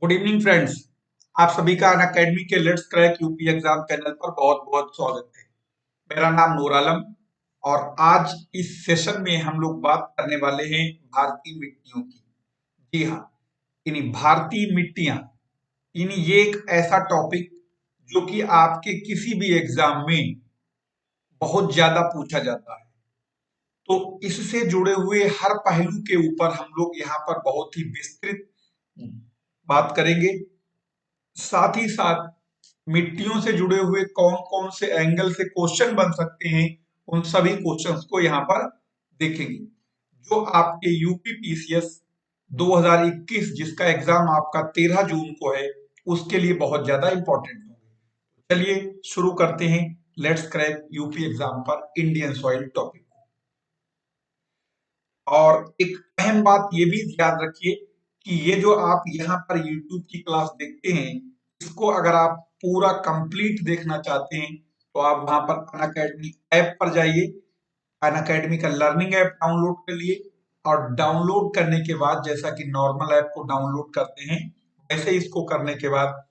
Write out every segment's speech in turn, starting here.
Good evening friends. आप सभी का अनअकैडमी के let's crack UP exam channel पर बहुत बहुत स्वागत है। मेरा नाम नूर आलम और आज इस सेशन में हम लोग बात करने वाले हैं भारतीय मिट्टियों की। जी हाँ, इन्हीं भारतीय मिट्टियां, इन्हीं ये एक ऐसा टॉपिक जो कि आपके किसी भी एग्जाम में बहुत ज्यादा पूछा जाता है। तो इससे जुड़े हुए हर पहलू के ऊपर हम लोग यहाँ पर बहुत ही विस्तृत बात करेंगे। साथ ही साथ मिट्टियों से जुड़े हुए कौन कौन से एंगल से क्वेश्चन बन सकते हैं, उन सभी क्वेश्चंस को यहाँ पर देखेंगे। जो आपके यूपी पीसीएस 2021 जिसका एग्जाम आपका 13 जून को है, उसके लिए बहुत ज्यादा इंपॉर्टेंट होंगे। चलिए शुरू करते हैं लेट्स क्रैक यूपी एग्जाम पर इंडियन सॉइल टॉपिक को। और एक अहम बात ये भी याद रखिए कि ये जो आप यहाँ पर YouTube की क्लास देखते हैं, इसको अगर आप पूरा कंप्लीट देखना चाहते हैं तो आप वहां पर अनअकैडमी ऐप पर जाइए। अनअकैडमी का लर्निंग ऐप डाउनलोड कर लिए और डाउनलोड करने के बाद जैसा कि नॉर्मल ऐप को डाउनलोड करते हैं, वैसे इसको करने के बाद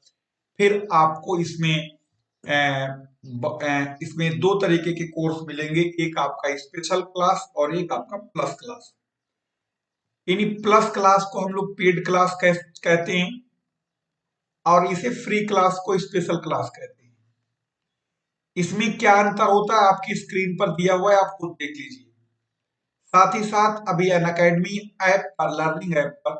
फिर आपको इसमें दो तरीके के कोर्स मिलेंगे। एक आपका स्पेशल क्लास और एक आपका प्लस क्लास। यानी प्लस क्लास को हम लोग पेड क्लास कहते हैं और इसे फ्री क्लास को स्पेशल क्लास कहते हैं। इसमें क्या अंतर होता है आपकी स्क्रीन पर दिया हुआ है, आप खुद देख लीजिए। साथ ही साथ अभी अनअकैडमी ऐप पर, लर्निंग ऐप पर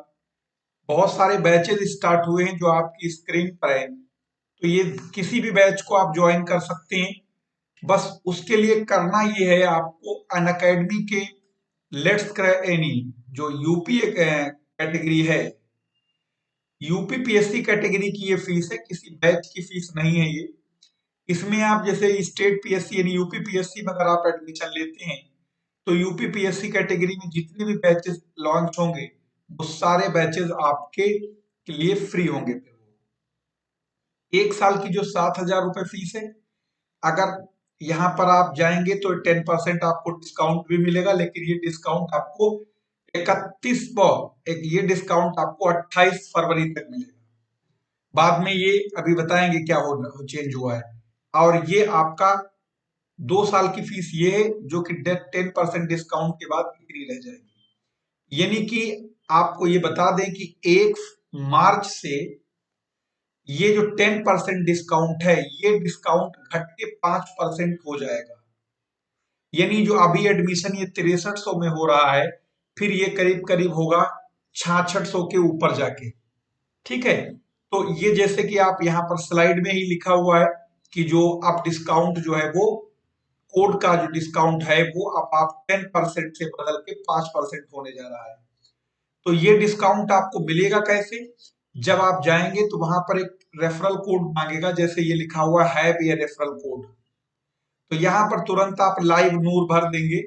बहुत सारे बैचेज स्टार्ट हुए हैं जो आपकी स्क्रीन पर है। तो ये किसी भी बैच को आप ज्वाइन कर सकते हैं। बस उसके लिए करना ये है आपको अनअकैडमी के लेट्स क्रैक एनी जो यूपी कैटेगरी है, यूपी पीएससी कैटेगरी की ये फीस है, किसी बैच की फीस नहीं है ये। इसमें आप जैसे स्टेट पीएससी यानी यूपी पीएससी में अगर आप एडमिशन लेते हैं तो यूपी पीएससी कैटेगरी में जितने भी बैचेस लॉन्च होंगे वो सारे बैचेस आपके लिए फ्री होंगे। फिर एक साल की जो 7,000 रुपए फीस है, अगर यहाँ पर आप जाएंगे तो 10% आपको डिस्काउंट भी मिलेगा, लेकिन ये डिस्काउंट आपको 31 एक ये डिस्काउंट आपको 28 फरवरी तक मिलेगा। बाद में ये अभी बताएंगे क्या हो चेंज हुआ है। और ये आपका 2 साल की फीस ये है जो कि 10% डिस्काउंट के बाद इतनी रह जाएगी। यानी कि आपको ये बता दें कि 1 मार्च से ये जो 10% डिस्काउंट है, ये डिस्काउंट घट के 5% हो जाएगा। यानी जो अभी एडमिशन ये 6300 में हो रहा है, फिर ये करीब करीब होगा 6600 के ऊपर जाके। ठीक है, तो ये जैसे कि आप यहाँ पर स्लाइड में ही लिखा हुआ है कि जो आप डिस्काउंट जो है वो कोड का जो डिस्काउंट है वो अब आप 10% से बदल के 5% होने जा रहा है। तो ये डिस्काउंट आपको मिलेगा कैसे? जब आप जाएंगे तो वहां पर एक रेफरल कोड मांगेगा, जैसे ये लिखा हुआ है ये रेफरल कोड। तो यहाँ पर तुरंत आप लाइव नूर भर देंगे।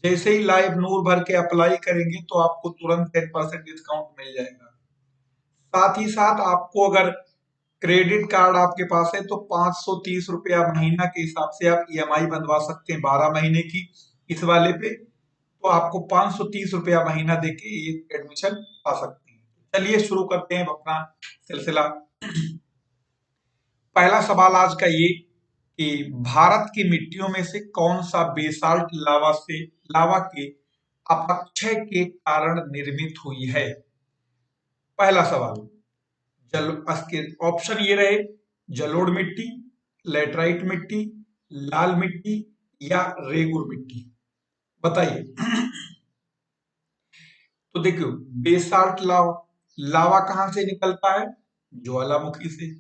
जैसे ही लाइव नूर भर के अप्लाई करेंगे तो आपको तुरंत 10% डिस्काउंट मिल जाएगा। साथ ही साथ आपको अगर क्रेडिट कार्ड आपके पास है तो 530 रुपया महीना के हिसाब से आप ईएमआई बनवा सकते हैं 12 महीने की इस वाले पे। तो आपको 530 रुपया महीना देके ये एडमिशन पा सकते हैं। चलिए शुरू करते हैं अपना सिलसिला। पहला सवाल आज का ये कि भारत की मिट्टियों में से कौन सा बेसाल्ट लावा के अपक्षय के कारण निर्मित हुई है? पहला सवाल। जल इसके ऑप्शन ये रहे: जलोढ़ मिट्टी, लेटराइट मिट्टी, लाल मिट्टी या रेगुर मिट्टी। बताइए। तो देखियो, बेसाल्ट लावा, लावा कहां से निकलता है? ज्वालामुखी से।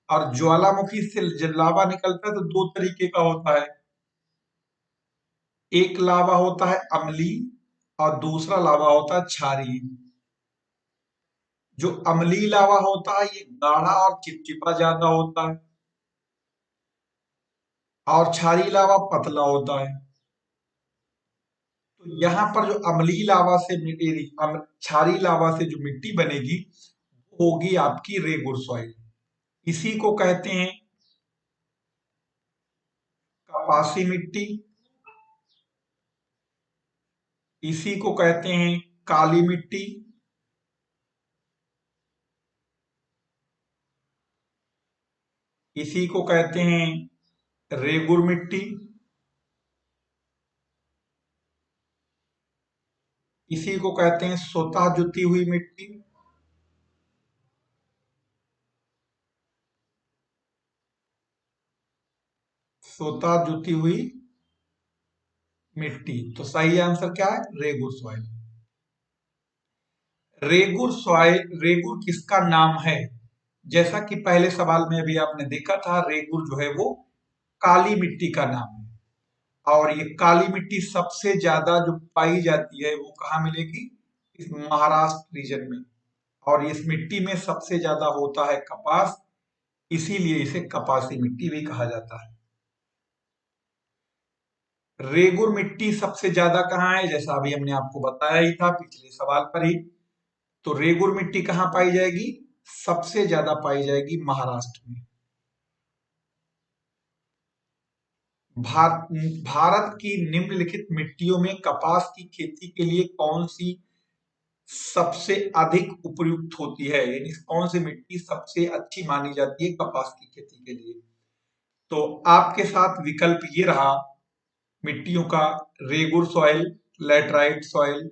और ज्वालामुखी से जब लावा निकलता है तो दो तरीके का होता है। एक लावा होता है अम्लीय और दूसरा लावा होता है क्षारीय। जो अम्लीय लावा होता है ये गाढ़ा और चिपचिपा ज्यादा होता है और क्षारीय लावा पतला होता है। तो यहाँ पर जो अम्लीय लावा से क्षारीय लावा से जो मिट्टी बनेगी होगी आपकी रेगुर सॉइल। इसी को कहते हैं कपासी मिट्टी, इसी को कहते हैं काली मिट्टी इसी को कहते हैं रेगुर मिट्टी। इसी को कहते हैं स्वतः जुती हुई मिट्टी। स्वतः जुती हुई मिट्टी। तो सही आंसर क्या है? रेगुर सॉइल। रेगुर सॉइल, रेगुर किसका नाम है? जैसा कि पहले सवाल में भी आपने देखा था, रेगुर जो है वो काली मिट्टी का नाम है। और ये काली मिट्टी सबसे ज्यादा जो पाई जाती है वो कहाँ मिलेगी? इस महाराष्ट्र रीजन में। और इस मिट्टी में सबसे ज्यादा होता है कपास, इसीलिए इसे कपासी मिट्टी भी कहा जाता है। रेगुर मिट्टी सबसे ज्यादा कहाँ है? जैसा अभी हमने आपको बताया ही था पिछले सवाल पर ही। तो रेगुर मिट्टी कहाँ पाई जाएगी? सबसे ज्यादा पाई जाएगी महाराष्ट्र में। भारत की निम्नलिखित मिट्टियों में कपास की खेती के लिए कौन सी सबसे अधिक उपयुक्त होती है? यानी कौन सी मिट्टी सबसे अच्छी मानी जाती है कपास की खेती के लिए? तो आपके साथ विकल्प ये रहा मिट्टियों का: रेगुर सॉइल, लैटराइट सॉइल,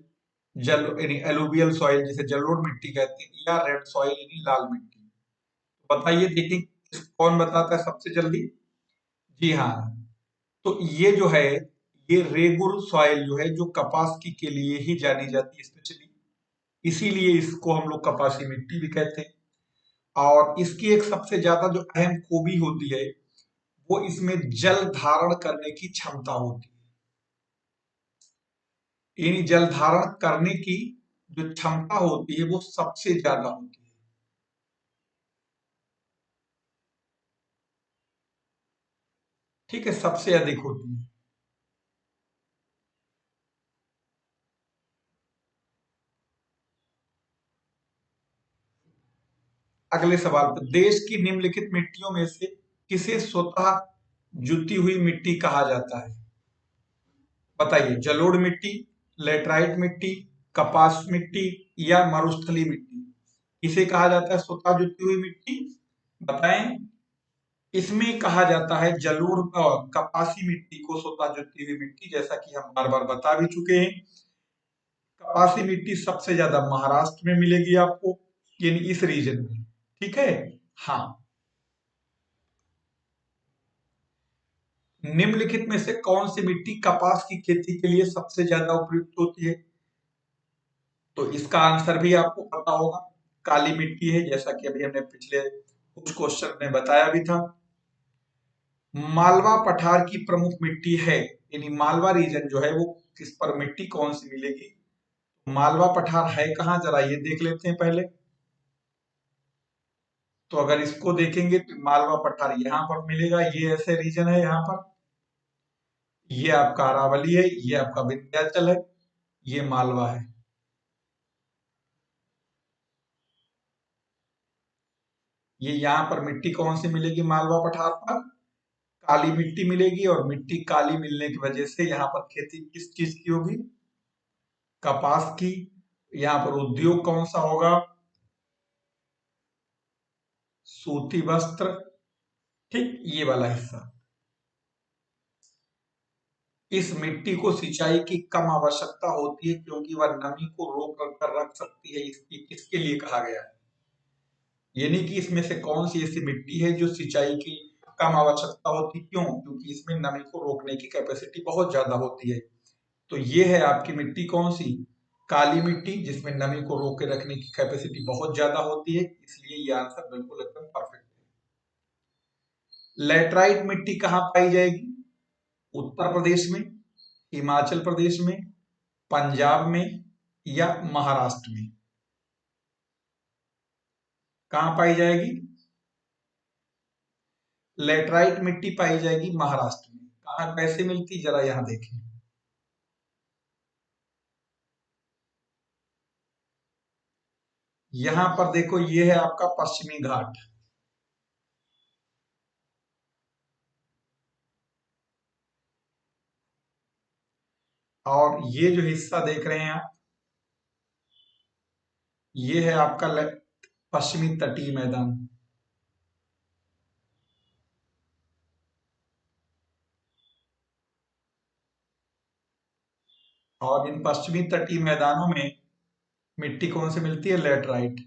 जल यानी एलुवियल सॉइल जिसे जलोढ़ मिट्टी कहते हैं, या रेड सॉइल यानी लाल मिट्टी। बताइए, देखिए कौन बताता है सबसे जल्दी। जी हाँ, तो ये जो है, ये रेगुर सॉइल जो है जो कपास की के लिए ही जानी जाती है स्पेशली, इसीलिए इसको हम लोग कपासी मिट्टी भी कहते हैं। और इसकी एक सबसे ज्यादा जो अहम खूबी होती है वो इसमें जल धारण करने की क्षमता होती है। यानी जल धारण करने की जो क्षमता होती है वो सबसे ज्यादा होती है। ठीक है, सबसे अधिक होती है। अगले सवाल पर, देश की निम्नलिखित मिट्टियों में से किसे स्वतः जुती हुई मिट्टी कहा जाता है? बताइए, जलोढ़ मिट्टी, लेटराइट मिट्टी, कपास मिट्टी, या मरुस्थली मिट्टी? इसे कहा जाता है स्वतः जुती हुई मिट्टी। बताएं। इसमें कहा जाता है जलोढ़ और कपासी मिट्टी को स्वतः जुती हुई मिट्टी, जैसा कि हम बार बार बता भी चुके हैं। कपासी मिट्टी सबसे ज्यादा महाराष्ट्र में मिलेगी आपको, यानी इस रीजन में। ठीक है। हाँ। निम्नलिखित में से कौन सी मिट्टी कपास की खेती के लिए सबसे ज्यादा उपयुक्त होती है? तो इसका आंसर भी आपको पता होगा, काली मिट्टी है, जैसा कि अभी हमने पिछले कुछ क्वेश्चन में बताया भी था। मालवा पठार की प्रमुख मिट्टी है, यानी मालवा रीजन जो है वो किस पर मिट्टी कौन सी मिलेगी? मालवा पठार है कहाँ, जरा ये देख लेते हैं पहले। तो अगर इसको देखेंगे तो मालवा पठार यहाँ पर मिलेगा, ये ऐसे रीजन है यहाँ पर। ये आपका अरावली है, ये आपका विंध्याचल है, ये मालवा है। ये यहाँ पर मिट्टी कौन सी मिलेगी मालवा पठार पर? काली मिट्टी मिलेगी, और मिट्टी काली मिलने की वजह से यहाँ पर खेती किस चीज की होगी? कपास की। यहाँ पर उद्योग कौन सा होगा? सूती वस्त्र। ठीक, ये वाला हिस्सा। इस मिट्टी को सिंचाई की कम आवश्यकता होती है क्योंकि वह नमी को रोक कर रख सकती है, इसकी किसके लिए कहा गया है? यानी कि इसमें से कौन सी ऐसी मिट्टी है जो सिंचाई की कम आवश्यकता होती, क्यों? क्योंकि इसमें नमी को रोकने की कैपेसिटी बहुत ज्यादा होती है। तो ये है आपकी मिट्टी कौन सी? काली मिट्टी, जिसमें नमी को रोक के रखने की कैपेसिटी बहुत ज्यादा होती है, इसलिए ये आंसर बिल्कुल एकदम परफेक्ट है। लेटराइट मिट्टी कहाँ पाई जाएगी? उत्तर प्रदेश में, हिमाचल प्रदेश में, पंजाब में, या महाराष्ट्र में? कहाँ पाई जाएगी? लेटराइट मिट्टी पाई जाएगी महाराष्ट्र में। कहाँ, कैसे मिलती, जरा यहां देखें। यहां पर देखो, ये है आपका पश्चिमी घाट। और ये जो हिस्सा देख रहे हैं आप, ये है आपका पश्चिमी तटीय मैदान। और इन पश्चिमी तटीय मैदानों में मिट्टी कौन सी मिलती है? लेटराइट।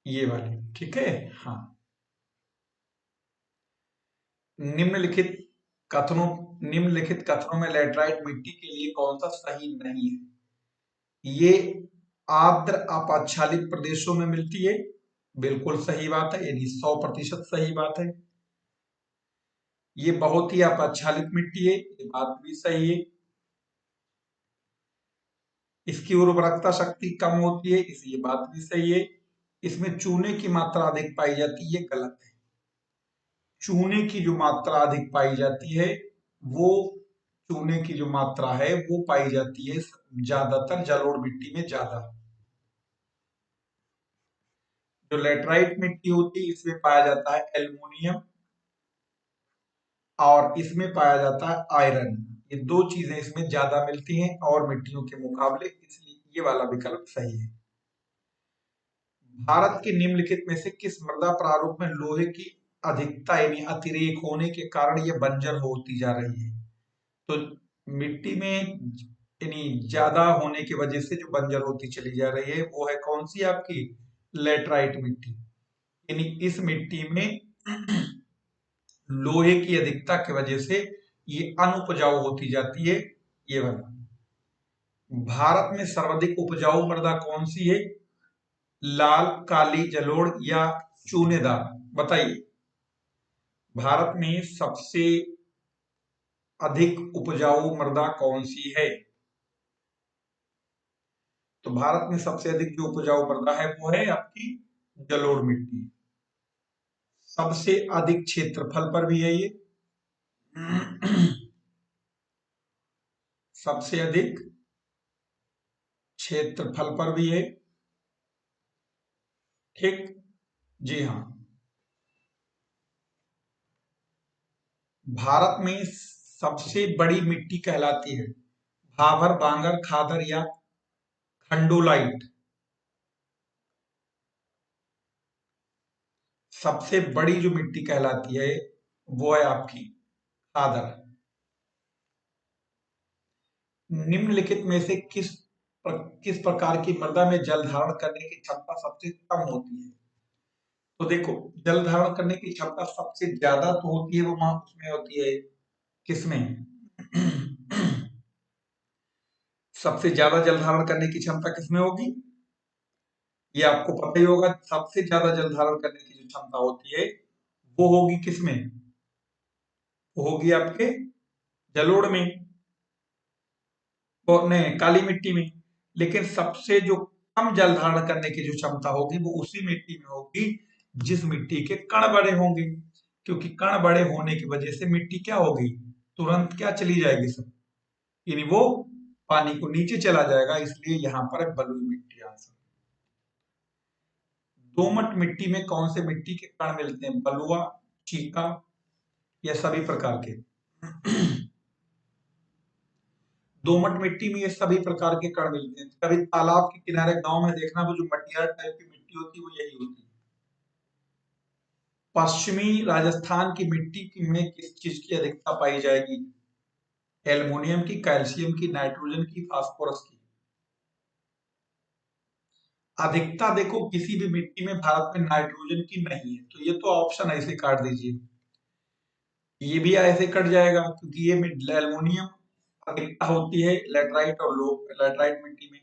ये वाली, ठीक है। हाँ, निम्नलिखित कथनों निम्नलिखित कथनों में लेटराइट मिट्टी के लिए कौन सा सही नहीं है? ये आर्द्र अपक्षालित प्रदेशों में मिलती है, बिल्कुल सही बात है, यानी 100% सही बात है। ये बहुत ही अपक्षालित मिट्टी है, ये बात भी सही है। इसकी उर्वरकता शक्ति कम होती है, ये बात भी सही है। इसमें चूने की मात्रा अधिक पाई जाती है, गलत है। चूने की जो मात्रा अधिक पाई जाती है वो चूने की जो मात्रा है वो पाई जाती है ज्यादातर जलोढ़ मिट्टी में ज्यादा। जो लेटराइट मिट्टी होती है इसमें पाया जाता है एल्युमिनियम और इसमें पाया जाता है आयरन। ये दो चीजें इसमें ज्यादा मिलती हैं और मिट्टियों के मुकाबले, इसलिए ये वाला विकल्प सही है। भारत के निम्नलिखित में से किस मृदा प्रारूप में लोहे की अधिकता यानी अतिरेक होने के कारण ये बंजर होती जा रही है? तो मिट्टी में यानी ज्यादा होने की वजह से जो बंजर होती चली जा रही है वो है कौन सी? आपकी लेटराइट मिट्टी। यानी इस मिट्टी में लोहे की अधिकता की वजह से ये अनुपजाऊ होती जाती है। ये वाला। भारत में सर्वाधिक उपजाऊ मृदा कौन सी है? लाल, काली, जलोढ़ या चूनेदार? बताइए। भारत में सबसे अधिक उपजाऊ मृदा कौन सी है? तो भारत में सबसे अधिक जो उपजाऊ मृदा है वो है आपकी जलोढ़ मिट्टी। सबसे अधिक क्षेत्रफल पर भी है ये। सबसे अधिक क्षेत्रफल पर भी है, ठीक। जी हाँ। भारत में सबसे बड़ी मिट्टी कहलाती है भाभर, बांगर, खादर या खंडोलाइट? सबसे बड़ी जो मिट्टी कहलाती है वो है आपकी खादर। निम्नलिखित में से किस प्रकार की मृदा में जल धारण करने की क्षमता सबसे कम होती है? तो देखो, जल धारण करने की क्षमता सबसे ज्यादा तो होती है वो वहां उसमें होती है, किसमें? सबसे ज्यादा जल धारण करने की क्षमता किसमें होगी? ये आपको पता ही होगा। सबसे ज्यादा जल धारण करने की जो क्षमता होती है वो होगी किसमें? वो होगी आपके जलोढ़ में, वो नहीं, काली मिट्टी में। लेकिन सबसे जो कम जल धारण करने की जो क्षमता होगी वो उसी मिट्टी में होगी जिस मिट्टी के कण बड़े होंगे। क्योंकि कण बड़े होने की वजह से मिट्टी क्या होगी? तुरंत क्या चली जाएगी सब, यानी वो पानी को नीचे चला जाएगा, इसलिए यहाँ पर बलुई मिट्टी आंसर। दोमट मिट्टी में कौन से मिट्टी के कण मिलते हैं? बलुआ, चीका या सभी प्रकार के? दोमट मिट्टी में ये सभी प्रकार के कण मिलते हैं। कभी तालाब के किनारे गांव में देखना, वो जो मटियार टाइप की मिट्टी होती है वो यही होती है। पश्चिमी राजस्थान की मिट्टी में किस चीज की अधिकता पाई जाएगी? एल्युमिनियम की, कैल्शियम की, नाइट्रोजन की, फास्फोरस की? अधिकता देखो किसी भी मिट्टी में भारत में नाइट्रोजन की नहीं है, तो ये तो ऑप्शन ऐसे काट दीजिए। ये भी ऐसे कट जाएगा क्योंकि ये एल्युमिनियम अधिकता होती है लेटराइट और लो लेटराइट मिट्टी में।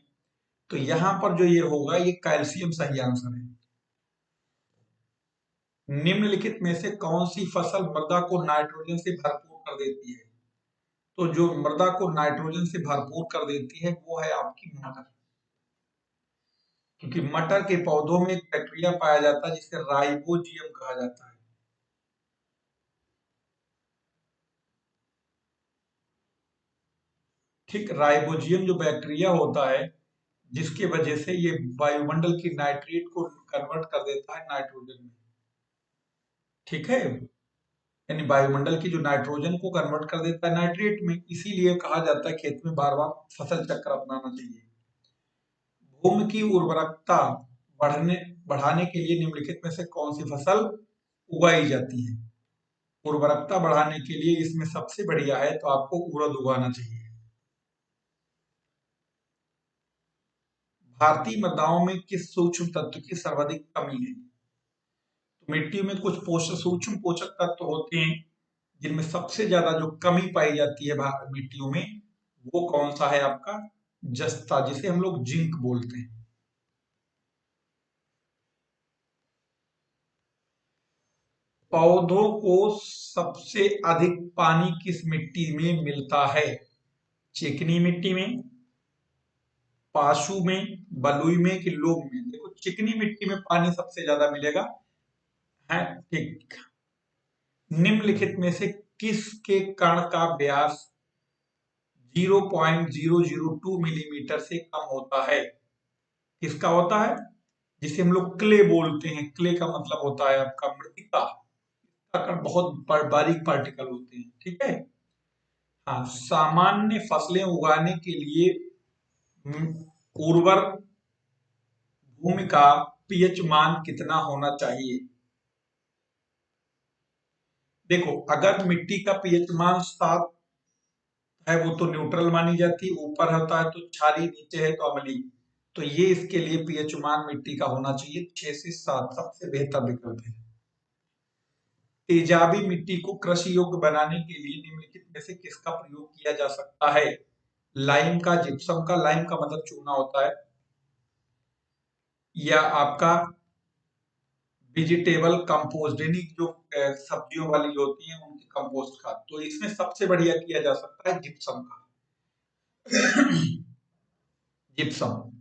तो यहाँ पर जो ये होगा ये कैल्शियम सही आंसर है। निम्नलिखित में से कौन सी फसल मृदा को नाइट्रोजन से भरपूर कर देती है? तो जो मृदा को नाइट्रोजन से भरपूर कर देती है वो है आपकी मटर। क्योंकि मटर के पौधों में एक बैक्टीरिया पाया जाता है जिसे राइबोजियम कहा जाता है। ठीक, राइबोजियम जो बैक्टीरिया होता है जिसकी वजह से ये वायुमंडल की नाइट्रेट को कन्वर्ट कर देता है नाइट्रोजन में, ठीक है। यानी वायुमंडल की जो नाइट्रोजन को कन्वर्ट कर देता है नाइट्रेट में, इसीलिए कहा जाता है खेत में बार बार फसल चक्र अपनाना चाहिए। भूमि की उर्वरकता बढ़ने बढ़ाने के लिए निम्नलिखित में से कौन सी फसल उगाई जाती है? उर्वरकता बढ़ाने के लिए इसमें सबसे बढ़िया है तो आपको उड़द उगाना चाहिए। भारतीय मृदाओं में किस सूक्ष्म तत्व की सर्वाधिक कमी है? तो मिट्टी में कुछ पोषक सूक्ष्म पोषक तत्व होते हैं जिनमें सबसे ज्यादा जो कमी पाई जाती है मिट्टियों में, वो कौन सा है आपका? जस्ता, जिसे हम लोग जिंक बोलते हैं। पौधों को सबसे अधिक पानी किस मिट्टी में मिलता है? चिकनी मिट्टी में, पाशु में, बलुई में कि लोम में? देखो, चिकनी मिट्टी में पानी सबसे ज्यादा मिलेगा, है ठीक। निम्नलिखित में से किसके कण का व्यास 0.002 मिलीमीटर से कम होता है? किसका होता है? जिसे हम लोग क्ले बोलते हैं। क्ले का मतलब होता है आपका मृतिका। इसका कण बहुत बारीक पार्टिकल होते हैं, ठीक है। हाँ, सामान्य फसलें उगाने के लिए उर्वर भूमि का पीएच मान कितना होना चाहिए? देखो, अगर मिट्टी का पीएच मान 7 है वो तो न्यूट्रल मानी जाती है, ऊपर होता है तो क्षारीय, नीचे है तो अम्लीय। तो ये इसके लिए पीएच मान मिट्टी का होना चाहिए 6 से 7, सबसे बेहतर विकल्प है। तेजाबी मिट्टी को कृषि योग्य बनाने के लिए निम्नलिखित में से किसका प्रयोग किया जा सकता है? लाइम का, जिप्सम का। लाइम का मतलब चूना होता है। या आपका वेजिटेबल कंपोस्ट, यानी जो सब्जियों वाली जो होती है उनकी कंपोस्ट खाद। तो इसमें सबसे बढ़िया किया जा सकता है जिप्सम का। जिप्सम।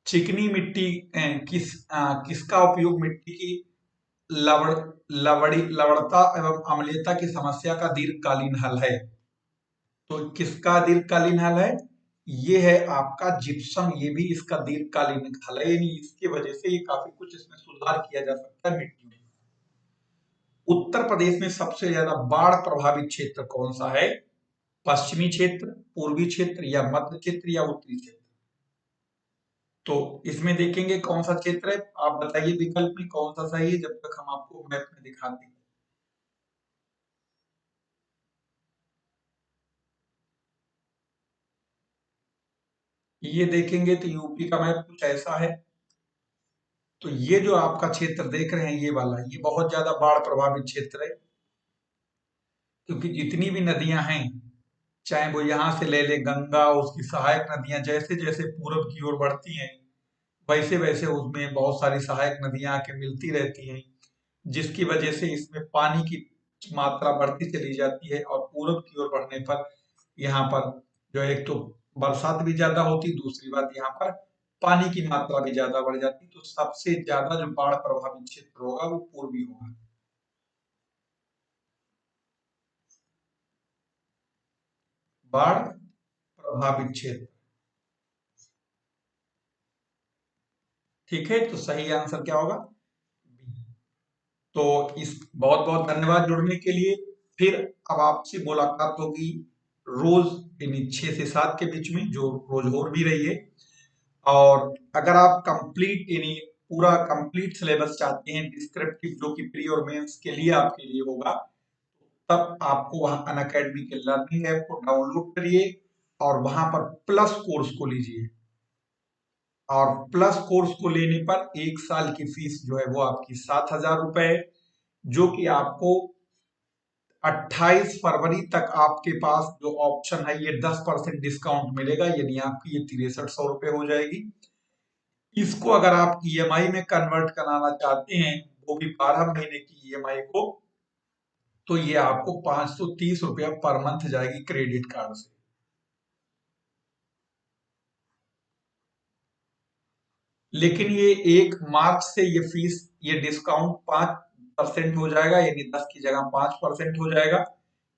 चिकनी मिट्टी किसका उपयोग मिट्टी की लवड़ लवड़ता एवं अम्लीयता की समस्या का दीर्घकालीन हल है? तो किसका दीर्घकालीन हल है? ये है आपका जिप्सम। ये भी इसका दीर्घकालीन हल है, यानी इसकी वजह से ये काफी कुछ इसमें सुधार किया जा सकता है मिट्टी में। उत्तर प्रदेश में सबसे ज्यादा बाढ़ प्रभावित क्षेत्र कौन सा है? पश्चिमी क्षेत्र, पूर्वी क्षेत्र, या मध्य क्षेत्र, या उत्तरी क्षेत्र? तो इसमें देखेंगे कौन सा क्षेत्र है। आप बताइए विकल्प में कौन सा सही है, जब तक हम आपको मैप में दिखाते हैं। ये देखेंगे तो यूपी का मैप कुछ ऐसा है। तो ये जो आपका क्षेत्र देख रहे हैं, ये वाला, ये बहुत ज्यादा बाढ़ प्रभावित क्षेत्र है। क्योंकि जितनी भी नदियां हैं, चाहे वो यहाँ से ले ले गंगा, उसकी सहायक नदियां जैसे जैसे पूरब की ओर बढ़ती हैं, वैसे वैसे उसमें बहुत सारी सहायक नदियां आके मिलती रहती हैं, जिसकी वजह से इसमें पानी की मात्रा बढ़ती चली जाती है। और पूरब की ओर बढ़ने पर यहाँ पर जो है, एक तो बरसात भी ज्यादा होती, दूसरी बात यहाँ पर पानी की मात्रा भी ज्यादा बढ़ जाती। तो सबसे ज्यादा जो बाढ़ प्रभावित क्षेत्र होगा वो पूर्वी होगा। बाढ़ प्रभावित क्षेत्र, ठीक है। तो सही आंसर क्या होगा? तो इस बहुत बहुत धन्यवाद जुड़ने के लिए। फिर अब आपसे मुलाकात होगी रोज, यानी 6 से 7 के बीच में, जो रोज हो भी रही है। और अगर आप कंप्लीट, यानी पूरा कंप्लीट सिलेबस चाहते हैं डिस्क्रिप्टिव, जो कि प्री और मेंस के लिए आपके लिए होगा, तब आपको वहां अनअकैडमी के लर्निंग ऐप को डाउनलोड करिए और वहां पर प्लस कोर्स को लीजिए। और प्लस कोर्स को लेने पर 1 साल की फीस जो है वो आपकी 7,000 रुपए है, जो कि आपको 28 फरवरी तक आपके पास जो ऑप्शन है, ये 10% डिस्काउंट मिलेगा, यानी आपकी ये 6300 रुपए हो जाएगी। इसको अगर आप ईएमआई में कन्वर्ट कराना चाहते हैं, वो भी 12 महीने की ईएमआई को, तो ये आपको 530 रुपया पर मंथ जाएगी क्रेडिट कार्ड से। लेकिन ये 1 मार्च से ये फीस, ये डिस्काउंट 5% हो जाएगा, यानी 10 की जगह 5% हो जाएगा।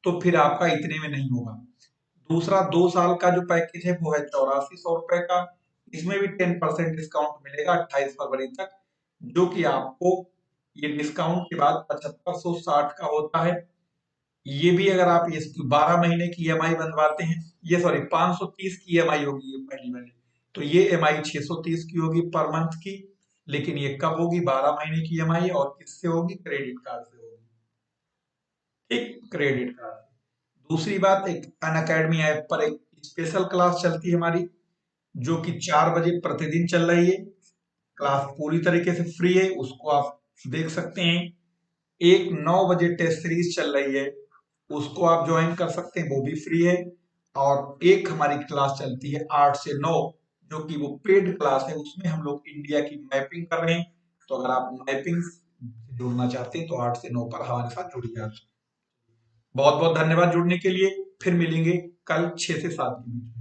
तो फिर आपका इतने में नहीं होगा। दूसरा 2 साल का जो पैकेज है वो है 8400 रुपए का। इसमें भी 10% डिस्काउंट मिलेगा 28 फरवरी तक, जो कि आपको ये डिस्काउंट के बाद 7560 का होता है। ये भी अगर आप इसकी 12 महीने की ईएमआई बनवाते हैं, ये सॉरी 530 की ईएमआई होगी ये पहली वाली, तो ये ईएमआई 630 की होगी पर मंथ की। लेकिन ये कब होगी? 12 महीने की ईएमआई, और किससे होगी? क्रेडिट कार्ड से होगी। एक क्रेडिट कार्ड। दूसरी बात, एक अनअकैडमी ऐप पर एक स्पेशल क्लास चलती है हमारी, जो कि 4 बजे प्रतिदिन चल रही है। क्लास पूरी तरीके से फ्री है, उसको आप देख सकते हैं। एक 9 बजे टेस्ट सीरीज चल रही है, उसको आप ज्वाइन कर सकते हैं, वो भी फ्री है। और एक हमारी क्लास चलती है 8 से 9, जो कि वो पेड क्लास है, उसमें हम लोग इंडिया की मैपिंग कर रहे हैं। तो अगर आप मैपिंग जुड़ना चाहते हैं तो 8 से 9 पर हमारे साथ जुड़िए आप। बहुत बहुत धन्यवाद जुड़ने के लिए। फिर मिलेंगे कल 6 से 7 के बीच में।